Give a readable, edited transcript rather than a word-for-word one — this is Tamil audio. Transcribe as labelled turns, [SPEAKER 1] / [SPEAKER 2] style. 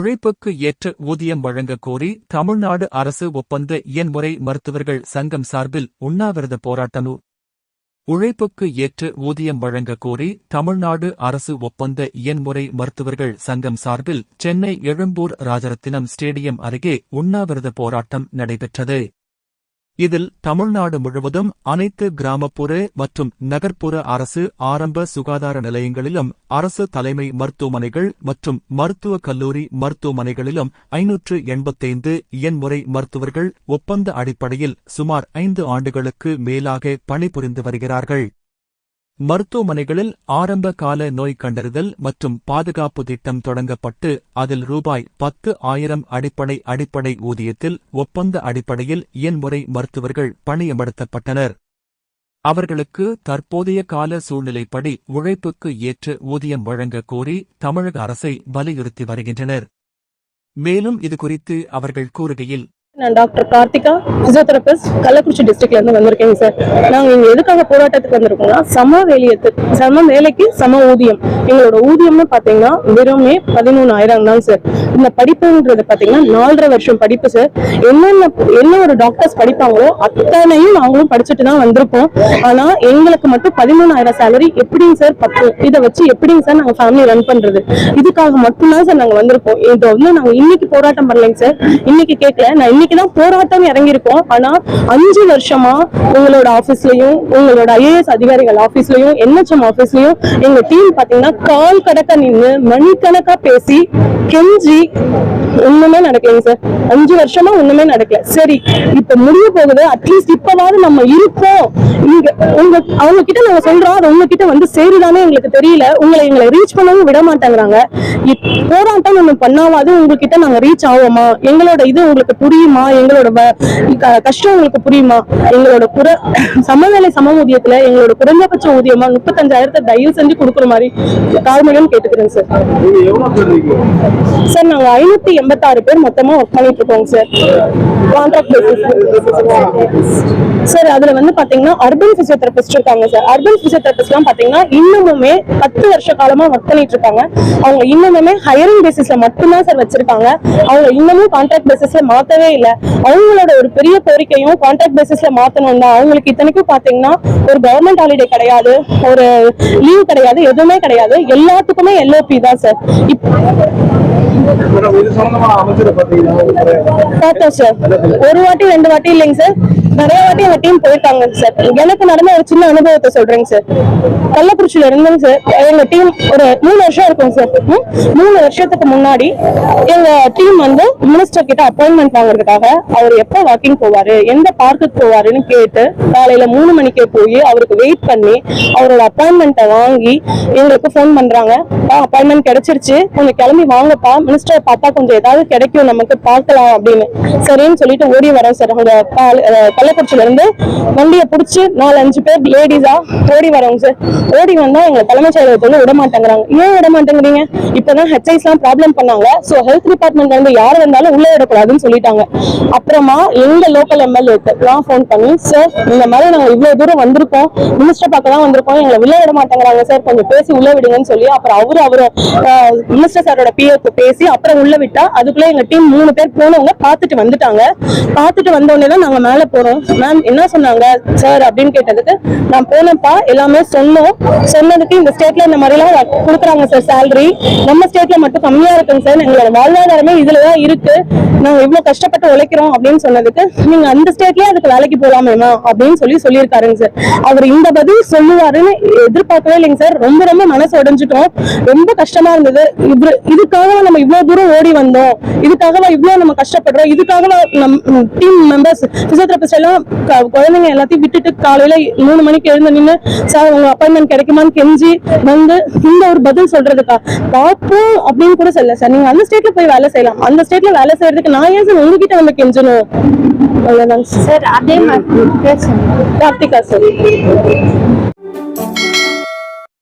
[SPEAKER 1] உழைப்புக்கு ஏற்ற ஊதியம் வழங்க கோரி தமிழ்நாடு அரசு ஒப்பந்த இயன்முறை மருத்துவர்கள் சங்கம் சார்பில் உண்ணாவிரத போராட்டம். உழைப்புக்கு ஏற்ற ஊதியம் வழங்க கோரி தமிழ்நாடு அரசு ஒப்பந்த இயன்முறை மருத்துவர்கள் சங்கம் சார்பில் சென்னை எழும்பூர் ராஜரத்தினம் ஸ்டேடியம் அருகே உண்ணாவிரத போராட்டம் நடைபெற்றது. இதில் தமிழ்நாடு முழுவதும் அனைத்து கிராமப்புற மற்றும் நகர்ப்புற அரசு ஆரம்ப சுகாதார நிலையங்களிலும் அரசு தலைமை மருத்துவமனைகள் மற்றும் மருத்துவக் கல்லூரி மருத்துவமனைகளிலும் 585 இயன்முறை மருத்துவர்கள் ஒப்பந்த அடிப்படையில் சுமார் 5 ஆண்டுகளுக்கு மேலாக பணிபுரிந்து வருகிறார்கள். மருத்துவமனைகளில் ஆரம்ப கால நோய் கண்டறிதல் மற்றும் பாதுகாப்பு திட்டம் தொடங்கப்பட்டு அதில் ரூபாய் 10,000 அடிப்படை ஊதியத்தில் ஒப்பந்த அடிப்படையில் இயன்முறை மருத்துவர்கள் பணியமர்த்தப்பட்டனர். அவர்களுக்கு தற்போதைய கால சூழ்நிலைப்படி உழைப்புக்கு ஏற்ற ஊதியம் வழங்க கோரி தமிழக அரசை வலியுறுத்தி வருகின்றனர். மேலும் இதுகுறித்து அவர்கள் கூறுகையில்,
[SPEAKER 2] நான் டாக்டர் கார்த்திகா, பிசியோதெரபிஸ்ட், கள்ளக்குறிச்சி டிஸ்ட்ரிக்ட்ல இருந்து வந்திருக்கேங்க சார். நாங்க இங்க எதுக்காக போராட்டத்துக்கு வந்திருக்கோம்னா, சம வேலைக்கு சம ஊதியம். எங்களோட ஊதியம்னு பாத்தீங்கன்னா வெறுமே 13,000 தான் சார். இந்த படிப்புன்றது பாத்தீங்கன்னா 4.5 வருஷம் படிப்பு சார். என்ன ஒரு டாக்டர்ஸ் படிப்பாங்களோ அத்தனையும் நாங்களும் படிச்சுட்டு தான் வந்திருக்கோம். ஆனா எங்களுக்கு மட்டும் 13,000 சேலரி எப்படிங்க சார் பத்தும்? இதை வச்சு எப்படிங்க சார் நாங்க ஃபேமிலி ரன் பண்றது? இதுக்காக மட்டும்தான் சார் நாங்க வந்திருக்கோம். இதை வந்து நாங்க இன்னைக்கு போராட்டம் பண்ணலைங்க சார். இன்னைக்கு கேட்கல, நான் இன்னைக்குதான் போராட்டம் இறங்கியிருக்கோம். ஆனா 5 வருஷமா உங்களோட ஆபீஸ்லயும், உங்களோட IAS அதிகாரிகள் ஆபீஸ்லயும், NHM ஆபீஸ்லயும் எங்க டீம் பாத்தீங்கன்னா கால் கடக்க நின்று மணிக்கணக்கா பேசி கெஞ்சி ஒண்ணுமே நடக்கலைங்க சார். 5 வருஷமா ஒண்ணுமே நடக்கல. சரி, இப்ப முடிய போகுது, அட்லீஸ்ட் இப்பவாவது நம்ம இருப்போம். அவங்க கிட்ட நாங்க சொல்றோம், அது உங்ககிட்ட வந்து சேருதானே எங்களுக்கு தெரியல. எங்களை ரீச் பண்ணவும் விட மாட்டேங்கிறாங்க. போராட்டம் நம்ம பண்ணாவது உங்ககிட்ட நாங்க ரீச் ஆவோமா? எங்களோட இது உங்களுக்கு புரியுமா? எங்களோட கஷ்டம் உங்களுக்கு புரியுமா? எங்களோட சமவேளை சம ஊதியத்துல எங்களோட குறைந்தபட்ச ஊதியமா 35,000 தயவு செஞ்சு கொடுக்குற மாதிரி தாழ்மையும் கேட்டுக்கிறேன் சார். சார் நாங்க 586 பேர் மொத்தமா ஒர்க் பண்ணிட்டு இருக்கோங்க சார், கான்ட்ராக்ட் பேசிஸ் சார். அதுல வந்து பாத்தீங்கன்னா அர்பன் பிசியோதெரபிஸ்ட் இருக்காங்க சார். அர்பன் பிசியோதெரபிஸ்ட் எல்லாம் பாத்தீங்கன்னா இன்னமுமே 10 வருஷ காலமா ஒர்க் பண்ணிட்டு இருக்காங்க. அவங்க இன்னமுமே ஹையரிங் பேசிஸ்ல மட்டும்தான் சார் வச்சிருக்காங்க. அவங்க இன்னமும் கான்ட்ராக்ட் பேசிஸ்ல மாத்தவே இல்ல. அவங்களோட ஒரு பெரிய கோரிக்கையும் கான்ட்ராக்ட் பேசிஸ்ல மாத்தணும் தான். அவங்களுக்கு இத்தனைக்கும் பாத்தீங்கன்னா ஒரு கவர்மெண்ட் ஹாலிடே கிடையாது, ஒரு லீவ் கிடையாது, எதுவுமே கிடையாது. எல்லாத்துக்குமே LOP தான் சார். பார்த்தோம் சார், ஒரு வாட்டி 2 வாட்டி இல்லைங்க சார், நிறைய வாட்டி எங்க டீம் போயிருக்காங்க சார். எனக்கு நடந்த ஒரு சின்ன அனுபவத்தை சொல்றேங்க சார். கள்ளக்குறிச்சியில இருந்துங்க சார், எங்க டீம் ஒரு 3 வருஷம் இருக்கும் சார். 3 வருஷத்துக்கு முன்னாடி எங்க டீம் வந்து மினிஸ்டர் கிட்ட அப்பாயின்மெண்ட் வாங்குறதுக்காக அவர் எப்ப வாக்கிங் போவாரு, எந்த பார்க்குக்கு போவாருன்னு கேட்டு காலையில 3 மணிக்கே போய் அவருக்கு வெயிட் பண்ணி அவரோட அப்பாயின்மெண்ட்டை வாங்கி எங்களுக்கு போன் பண்றாங்க. அப்பாயின்மெண்ட் கிடைச்சிருச்சு, கொஞ்சம் கிளம்பி வாங்கப்பா, மினிஸ்டர் பார்த்தா கொஞ்சம் ஏதாவது கிடைக்கும் நமக்கு பார்க்கலாம் அப்படின்னு. சரின்னு சொல்லிட்டு ஓடி வரோம் சார். அங்க கள்ளக்குறிச்சியில இருந்து வண்டியை பிடிச்சி 4-5 பேர் லேடிஸா ஓடி வரோங்க சார். ஓடி வந்தா எங்க தலைமைச் செயலகத்துல விட மாட்டேங்கிறாங்க. ஏன் விட மாட்டேங்கிறீங்க? இப்பதான் HIs எல்லாம் ப்ராப்ளம் பண்ணாங்க. சோ ஹெல்த் டிபார்ட்மெண்ட்ல இருந்து யார் வந்தாலும் உள்ள விடக்கூடாதுன்னு சொல்லிட்டாங்க. அப்புறமா எங்க லோக்கல் MLA-க்கு நான் போன் பண்ணி, சார் இந்த மாதிரி நாங்க இவ்வளவு தூரம் வந்திருக்கோம், மினிஸ்டர் பார்க்க தான் வந்திருக்கோம், எங்களை உள்ள விட மாட்டேங்கிறாங்க சார், கொஞ்சம் பேசி உள்ள விடுங்கன்னு சொல்லி அப்புறம் அவரும் மினிஸ்டர் சாரோட PA-க்கு பேசி அப்புறம் உள்ள விட்டா அதுக்குள்ள எங்க டீம் 3 பேர் போனவங்க பாத்துட்டு வந்துட்டாங்க. பாத்துட்டு வந்தோடனே தான் நாங்க மேல போறோம். மேம் என்ன சொன்னாங்க சார் அப்படின்னு கேட்டதுக்கு, நான் போனப்பா எல்லாமே சொன்னதுக்கு இந்த ஸ்டேட்ல இந்த மாதிரி எல்லாம் கொடுக்குறாங்க சார் சேலரி, நம்ம ஸ்டேட்ல மட்டும் கம்மியா இருக்குங்க சார், எங்களோட வாழ்வாதாரமே இதுலதான் இருக்கு, நாங்க இவ்வளவு கஷ்டப்பட்டு உழைக்கிறோம் அப்படின்னு சொன்னதுக்கு, நீங்க அந்த ஸ்டேட்லயே அதுக்கு வேலைக்கு போலாமேமா அப்படின்னு சொல்லியிருக்காருங்க சார். அவர் இந்த பதில் சொல்லுவாருன்னு எதிர்பார்க்கவே இல்லைங்க சார். ரொம்ப ரொம்ப மனசு உடைஞ்சிட்டோம், ரொம்ப கஷ்டமா இருந்தது. இதுக்காக நம்ம இவ்வளவு தூரம் ஓடி வந்தோம், இதுக்காக இவ்வளவு நம்ம கஷ்டப்படுறோம், இதுக்காக நம்ம டீம் மெம்பர்ஸ் பிசியோதெரபிஸ்ட் எல்லாம் குழந்தைங்க எல்லாத்தையும் விட்டுட்டு காலையில 3 மணிக்கு எழுந்து நின்று சார் உங்க அப்பாயின்மெண்ட் கிடைக்குமான்னு கெஞ்சி வந்து இந்த ஒரு பதில் சொல்றதுக்கா பார்ப்போம் அப்படின்னு கூட சொல்லல சார். நீங்க அந்த ஸ்டேட்ல போய் வேலை செய்யலாம், அந்த ஸ்டேட்ல வேலை செய்யறதுக்கு நான் ஏன் சார் உங்ககிட்ட வந்து கெஞ்சணும்? அவ்வளவுதான் சார். அதே மாதிரி கார்த்திகா சார்.